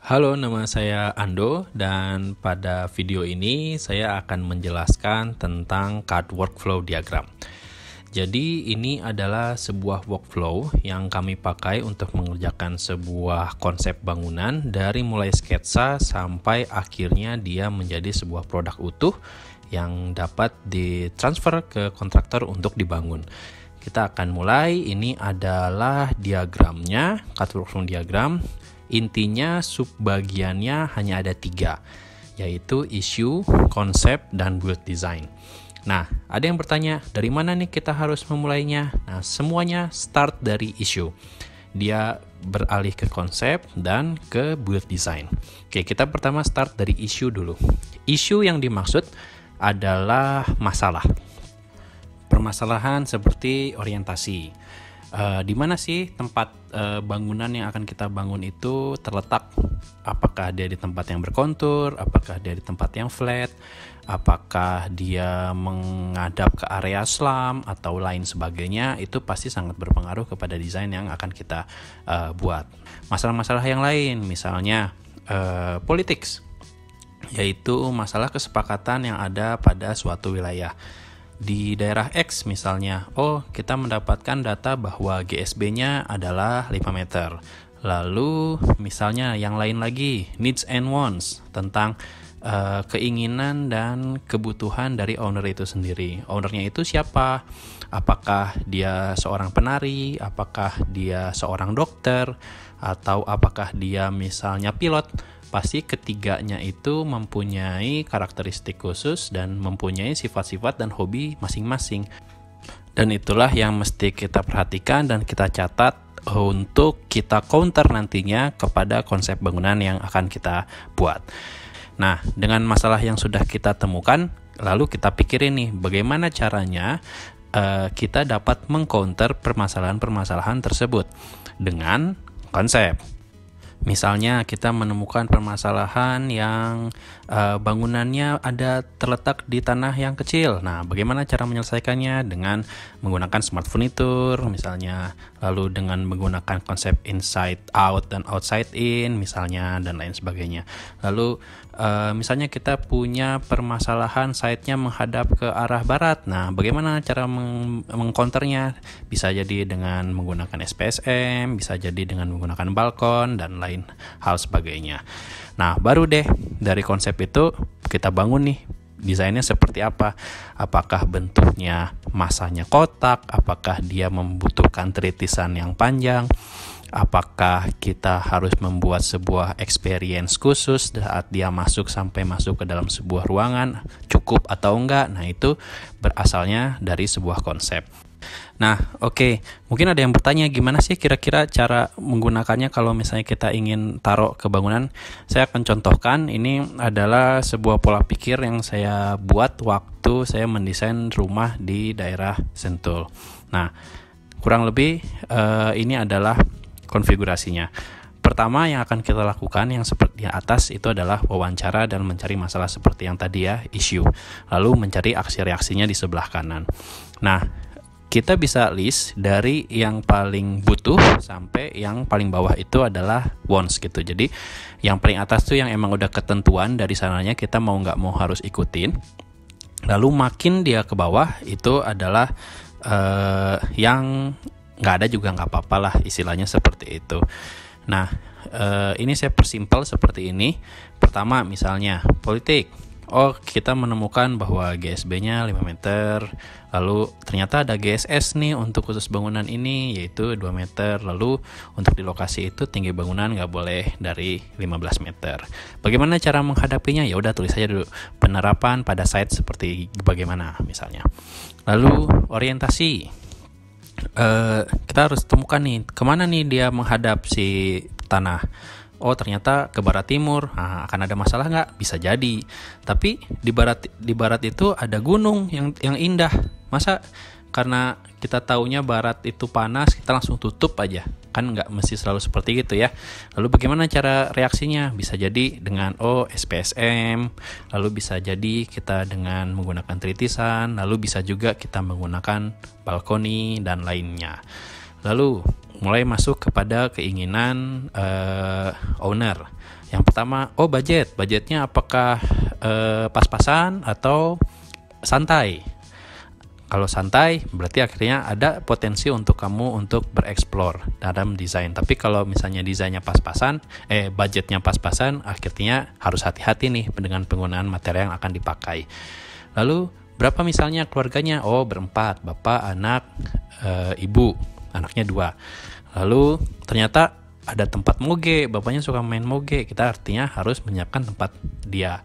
Halo, nama saya Ando dan pada video ini saya akan menjelaskan tentang card workflow diagram. Jadi ini adalah sebuah workflow yang kami pakai untuk mengerjakan sebuah konsep bangunan dari mulai sketsa sampai akhirnya dia menjadi sebuah produk utuh yang dapat ditransfer ke kontraktor untuk dibangun. Kita akan mulai, ini adalah diagramnya, card workflow diagram. Intinya subbagiannya hanya ada 3, yaitu issue, konsep, dan build design. Nah, ada yang bertanya, dari mana nih kita harus memulainya? Nah, semuanya start dari issue. Dia beralih ke konsep dan ke build design. Oke, kita pertama start dari issue dulu. Issue yang dimaksud adalah masalah. Permasalahan seperti orientasi. Di mana sih tempat bangunan yang akan kita bangun itu terletak? Apakah dia di tempat yang berkontur? Apakah dia di tempat yang flat? Apakah dia menghadap ke area slum atau lain sebagainya? Itu pasti sangat berpengaruh kepada desain yang akan kita buat. Masalah-masalah yang lain, misalnya politics, yaitu masalah kesepakatan yang ada pada suatu wilayah. Di daerah X misalnya, kita mendapatkan data bahwa GSB-nya adalah 5 meter. Lalu misalnya yang lain lagi, needs and wants, tentang keinginan dan kebutuhan dari owner itu sendiri. Ownernya itu siapa? Apakah dia seorang penari? Apakah dia seorang dokter? Atau apakah dia misalnya pilot? Pasti ketiganya itu mempunyai karakteristik khusus dan mempunyai sifat-sifat dan hobi masing-masing. Dan itulah yang mesti kita perhatikan dan kita catat untuk kita counter nantinya kepada konsep bangunan yang akan kita buat. Nah, dengan masalah yang sudah kita temukan, lalu kita pikirin nih bagaimana caranya kita dapat mengcounter permasalahan-permasalahan tersebut dengan konsep. Misalnya kita menemukan permasalahan yang bangunannya ada terletak di tanah yang kecil. Nah, bagaimana cara menyelesaikannya? Dengan menggunakan smart furniture misalnya, lalu dengan menggunakan konsep inside out dan outside in misalnya, dan lain sebagainya. Lalu misalnya kita punya permasalahan site-nya menghadap ke arah barat. Nah, bagaimana cara mengcounternya? Bisa jadi dengan menggunakan SPSM, bisa jadi dengan menggunakan balkon dan lain hal sebagainya. Nah, baru deh dari konsep itu kita bangun nih desainnya seperti apa. Apakah bentuknya masanya kotak? Apakah dia membutuhkan tritisan yang panjang? Apakah kita harus membuat sebuah experience khusus saat dia sampai masuk ke dalam sebuah ruangan, cukup atau enggak? Nah, itu berasalnya dari sebuah konsep. Nah, oke. Mungkin ada yang bertanya, gimana sih kira-kira cara menggunakannya kalau misalnya kita ingin taruh ke bangunan? Saya akan contohkan, ini adalah sebuah pola pikir yang saya buat waktu saya mendesain rumah di daerah Sentul. Nah, kurang lebih ini adalah konfigurasinya. Pertama yang akan kita lakukan yang seperti di atas itu adalah wawancara dan mencari masalah seperti yang tadi ya, issue. Lalu mencari aksi reaksinya di sebelah kanan. Nah, kita bisa list dari yang paling butuh sampai yang paling bawah itu adalah wants gitu. Jadi yang paling atas tuh yang emang udah ketentuan dari sananya, kita mau nggak mau harus ikutin. Lalu makin dia ke bawah itu adalah yang nggak ada juga nggak apa-apa lah, istilahnya seperti itu. Nah, ini saya persimpel seperti ini. Pertama misalnya politik. Kita menemukan bahwa GSB-nya 5 meter, lalu ternyata ada GSS nih untuk khusus bangunan ini, yaitu 2 meter, lalu untuk di lokasi itu tinggi bangunan nggak boleh dari 15 meter. Bagaimana cara menghadapinya? Ya udah tulis saja dulu penerapan pada site seperti bagaimana misalnya. Lalu orientasi. Kita harus temukan nih, kemana nih dia menghadap si tanah. Ternyata ke barat timur. Nah, akan ada masalah nggak? Bisa jadi. Tapi di barat itu ada gunung yang indah. Masa karena kita taunya barat itu panas, kita langsung tutup aja? Kan nggak mesti selalu seperti gitu ya. Lalu bagaimana cara reaksinya? Bisa jadi dengan SPSM, lalu bisa jadi kita dengan menggunakan tritisan, lalu bisa juga kita menggunakan balkoni dan lainnya. Lalu mulai masuk kepada keinginan owner. Yang pertama, budgetnya apakah pas-pasan atau santai? Kalau santai, berarti akhirnya ada potensi untuk kamu untuk bereksplor dalam desain. Tapi kalau misalnya desainnya pas-pasan, budgetnya pas-pasan, akhirnya harus hati-hati nih dengan penggunaan material yang akan dipakai. Lalu berapa misalnya keluarganya? Berempat, bapak, anak, ibu, anaknya 2. Lalu ternyata ada tempat moge, bapaknya suka main moge, kita artinya harus menyiapkan tempat dia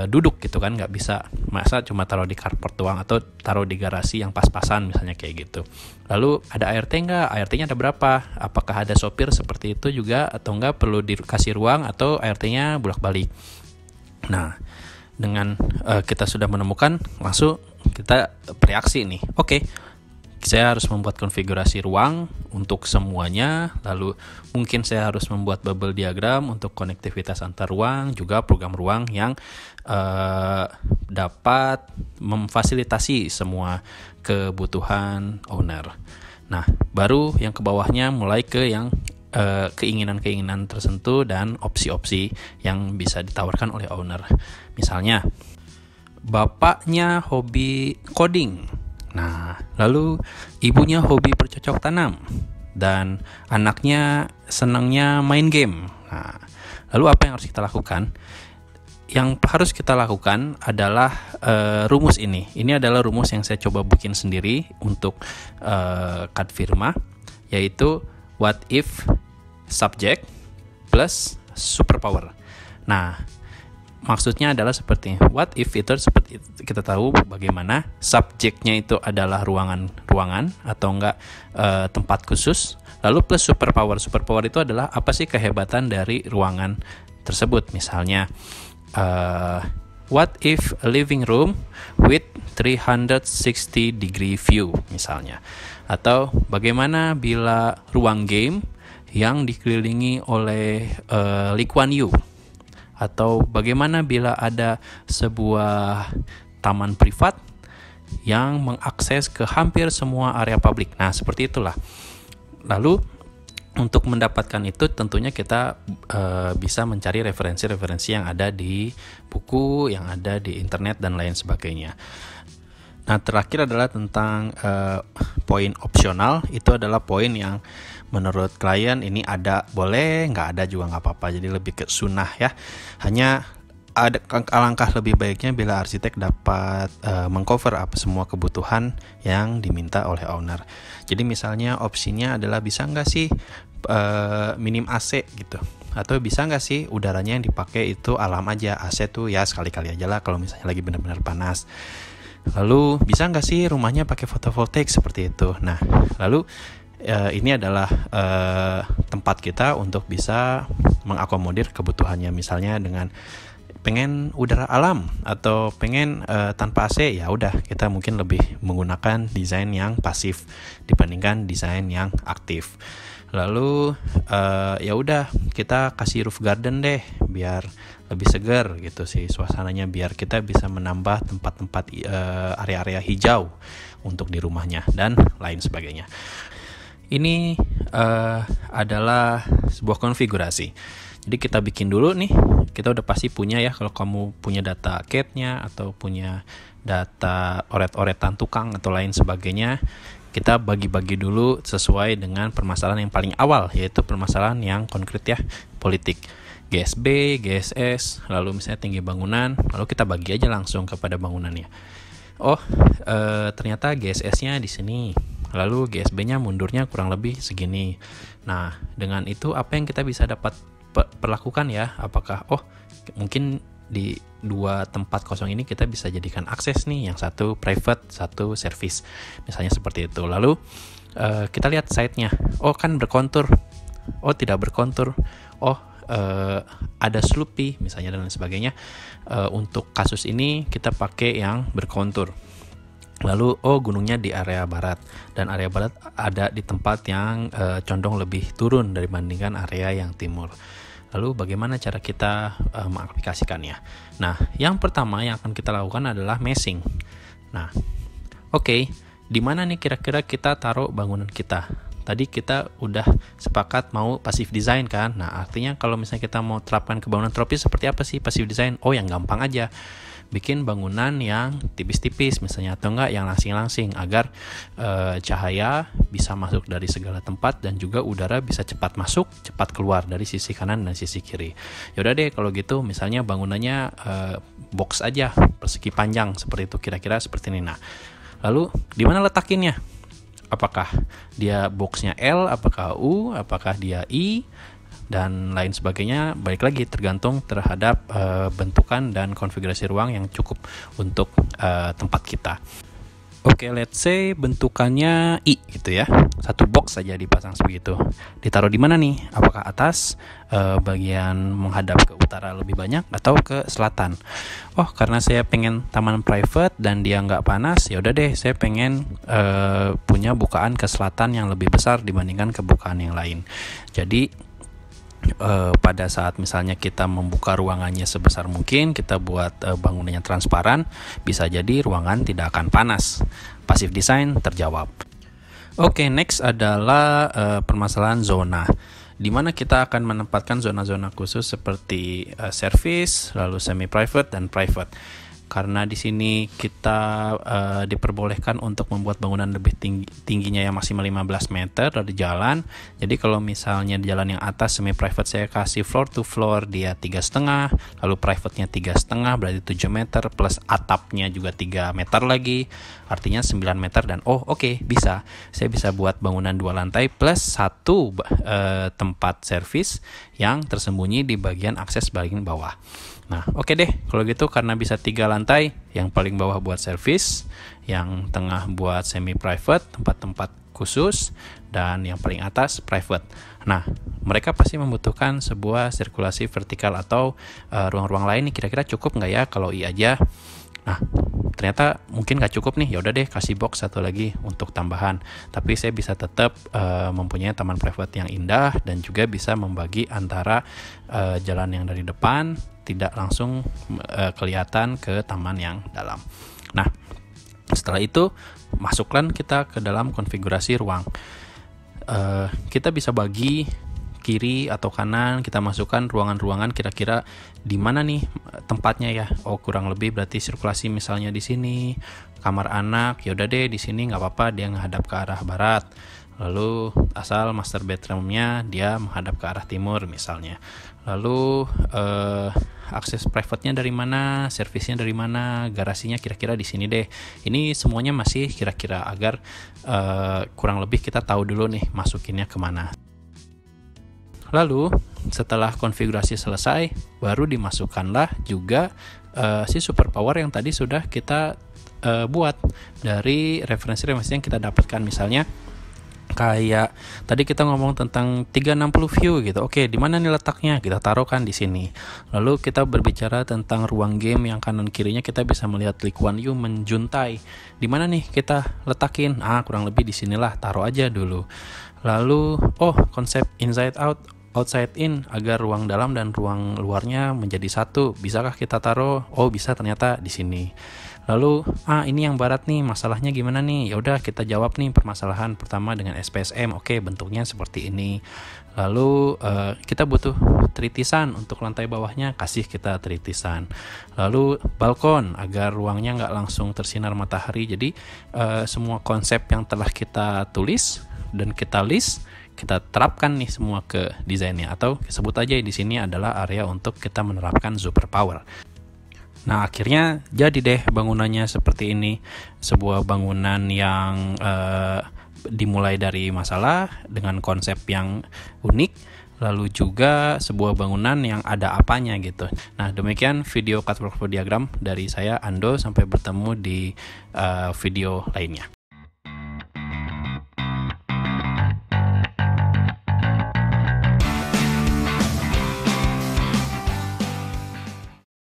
duduk gitu kan, nggak bisa masa cuma taruh di carport doang atau taruh di garasi yang pas-pasan misalnya kayak gitu. Lalu ada ART nggak? ART-nya ada berapa? Apakah ada sopir seperti itu juga atau nggak, perlu dikasih ruang atau ART-nya bolak-balik? Nah, dengan kita sudah menemukan, langsung kita bereaksi nih. Oke, saya harus membuat konfigurasi ruang untuk semuanya, lalu mungkin saya harus membuat bubble diagram untuk konektivitas antar ruang, juga program ruang yang dapat memfasilitasi semua kebutuhan owner. Nah, baru yang ke bawahnya mulai ke yang keinginan-keinginan tertentu dan opsi-opsi yang bisa ditawarkan oleh owner. Misalnya, bapaknya hobi coding. Nah, lalu ibunya hobi bercocok tanam dan anaknya senangnya main game. Nah, lalu apa yang harus kita lakukan? Yang harus kita lakukan adalah rumus ini. Ini adalah rumus yang saya coba bikin sendiri untuk CAD Firma, yaitu what if subject plus superpower. Nah, maksudnya adalah seperti what if itu seperti kita tahu bagaimana subjeknya itu adalah ruangan atau enggak tempat khusus, lalu plus superpower itu adalah apa sih kehebatan dari ruangan tersebut. Misalnya what if a living room with 360 degree view misalnya, atau bagaimana bila ruang game yang dikelilingi oleh Lee Kuan Yew, atau bagaimana bila ada sebuah taman privat yang mengakses ke hampir semua area publik. Nah, seperti itulah. Lalu untuk mendapatkan itu tentunya kita bisa mencari referensi-referensi yang ada di buku, yang ada di internet dan lain sebagainya. Nah, terakhir adalah tentang poin opsional. Itu adalah poin yang menurut klien ini ada boleh, nggak ada juga nggak apa-apa. Jadi lebih ke sunnah ya. Hanya ada alangkah lebih baiknya bila arsitek dapat mengcover apa semua kebutuhan yang diminta oleh owner. Jadi misalnya opsinya adalah bisa nggak sih minim AC gitu, atau bisa nggak sih udaranya yang dipakai itu alam aja, AC tuh ya sekali-kali aja lah kalau misalnya lagi benar-benar panas. Lalu bisa nggak sih rumahnya pakai fotovoltaik seperti itu. Nah, lalu ini adalah tempat kita untuk bisa mengakomodir kebutuhannya. Misalnya dengan pengen udara alam atau pengen tanpa AC, ya udah kita mungkin lebih menggunakan desain yang pasif dibandingkan desain yang aktif. Lalu ya udah kita kasih roof garden deh biar lebih segar gitu sih suasananya, biar kita bisa menambah tempat-tempat area-area hijau untuk di rumahnya dan lain sebagainya. Ini adalah sebuah konfigurasi. Jadi kita bikin dulu nih, kita udah pasti punya ya, kalau kamu punya data CAD-nya atau punya data oret-oretan tukang atau lain sebagainya, kita bagi-bagi dulu sesuai dengan permasalahan yang paling awal, yaitu permasalahan yang konkret ya, politik. GSB, GSS, lalu misalnya tinggi bangunan, lalu kita bagi aja langsung kepada bangunannya. Ternyata GSS-nya di sini, lalu GSB-nya mundurnya kurang lebih segini. Nah, dengan itu apa yang kita bisa dapat perlakukan ya? Apakah mungkin di 2 tempat kosong ini kita bisa jadikan akses nih, yang satu private, satu service, misalnya seperti itu. Lalu kita lihat site-nya, kan berkontur, tidak berkontur, ada sloopy misalnya dan lain sebagainya. Untuk kasus ini kita pakai yang berkontur. Lalu gunungnya di area barat, dan area barat ada di tempat yang condong lebih turun dibandingkan area yang timur. Lalu bagaimana cara kita mengaplikasikannya? Nah, yang pertama yang akan kita lakukan adalah meshing. Nah, di mana nih kira-kira kita taruh bangunan kita? tadi kita udah sepakat mau passive design kan. Nah, artinya kalau misalnya kita mau terapkan ke bangunan tropis seperti apa sih passive design? Oh, yang gampang aja. Bikin bangunan yang tipis-tipis misalnya, atau enggak yang langsing-langsing, agar cahaya bisa masuk dari segala tempat dan juga udara bisa cepat masuk, cepat keluar dari sisi kanan dan sisi kiri. Yaudah deh kalau gitu, misalnya bangunannya box aja, persegi panjang seperti itu, kira-kira seperti ini. Nah, lalu di mana letakinnya? Apakah dia boxnya L, apakah U, apakah dia I, dan lain sebagainya. Balik lagi tergantung terhadap bentukan dan konfigurasi ruang yang cukup untuk tempat kita. Oke, let's say bentukannya I gitu ya. Satu box saja dipasang sebegitu. Ditaruh di mana nih? Apakah atas, bagian menghadap ke utara lebih banyak, atau ke selatan? Oh, karena saya pengen taman private dan dia nggak panas, ya udah deh saya pengen punya bukaan ke selatan yang lebih besar dibandingkan ke bukaan yang lain. Jadi pada saat misalnya kita membuka ruangannya sebesar mungkin, kita buat bangunannya transparan, bisa jadi ruangan tidak akan panas. Passive design terjawab. Oke, next adalah permasalahan zona, di mana kita akan menempatkan zona-zona khusus seperti service, lalu semi private dan private. Karena di sini kita diperbolehkan untuk membuat bangunan lebih tingginya yang maksimal 15 meter dari jalan. Jadi kalau misalnya di jalan yang atas semi private saya kasih floor to floor dia 3,5, lalu private-nya 3,5, berarti 7 meter plus atapnya juga 3 meter lagi, artinya 9 meter. Dan oke, bisa. Saya bisa buat bangunan 2 lantai plus 1 tempat servis yang tersembunyi di bagian akses bagian bawah. Nah, oke deh, kalau gitu karena bisa 3 lantai, yang paling bawah buat service, yang tengah buat semi private, tempat-tempat khusus, dan yang paling atas private. Nah, mereka pasti membutuhkan sebuah sirkulasi vertikal atau ruang-ruang lain nih, kira-kira cukup nggak ya kalau I aja? Nah, ternyata mungkin nggak cukup nih, ya udah deh kasih box satu lagi untuk tambahan. Tapi saya bisa tetap mempunyai taman private yang indah dan juga bisa membagi antara jalan yang dari depan tidak langsung kelihatan ke taman yang dalam. Nah, setelah itu masukkan kita ke dalam konfigurasi ruang. Kita bisa bagi kiri atau kanan, kita masukkan ruangan-ruangan kira-kira di mana nih tempatnya ya. Oh, kurang lebih berarti sirkulasi misalnya di sini kamar anak, ya udah deh di sini nggak apa-apa dia menghadap ke arah barat. Lalu asal master bedroomnya dia menghadap ke arah timur misalnya. Lalu akses private-nya dari mana, servisnya dari mana, garasinya kira-kira di sini deh. Ini semuanya masih kira-kira agar kurang lebih kita tahu dulu nih masukinnya kemana. Lalu setelah konfigurasi selesai, baru dimasukkanlah juga si superpower yang tadi sudah kita buat dari referensi-referensi yang kita dapatkan. Misalnya kayak tadi kita ngomong tentang 360 view gitu. Oke, di mana nih letaknya? Kita taruhkan di sini. Lalu kita berbicara tentang ruang game yang kanan kirinya kita bisa melihat Lee Kuan Yew menjuntai. Di mana nih kita letakin? Kurang lebih di sinilah, taruh aja dulu. Lalu konsep inside out, outside in, agar ruang dalam dan ruang luarnya menjadi satu. Bisakah kita taruh? Oh, bisa ternyata di sini. Lalu ini yang barat nih, masalahnya gimana nih? Ya udah kita jawab nih permasalahan pertama dengan SPSM. Oke, bentuknya seperti ini. Lalu kita butuh tritisan untuk lantai bawahnya, kasih kita tritisan. Lalu balkon agar ruangnya nggak langsung tersinar matahari. Jadi semua konsep yang telah kita tulis dan kita list, kita terapkan nih semua ke desainnya, atau sebut aja di sini adalah area untuk kita menerapkan superpower. Nah, akhirnya jadi deh bangunannya seperti ini. Sebuah bangunan yang dimulai dari masalah dengan konsep yang unik, lalu juga sebuah bangunan yang ada apanya gitu. Nah, demikian video cut workflow diagram dari saya, Ando. Sampai bertemu di video lainnya.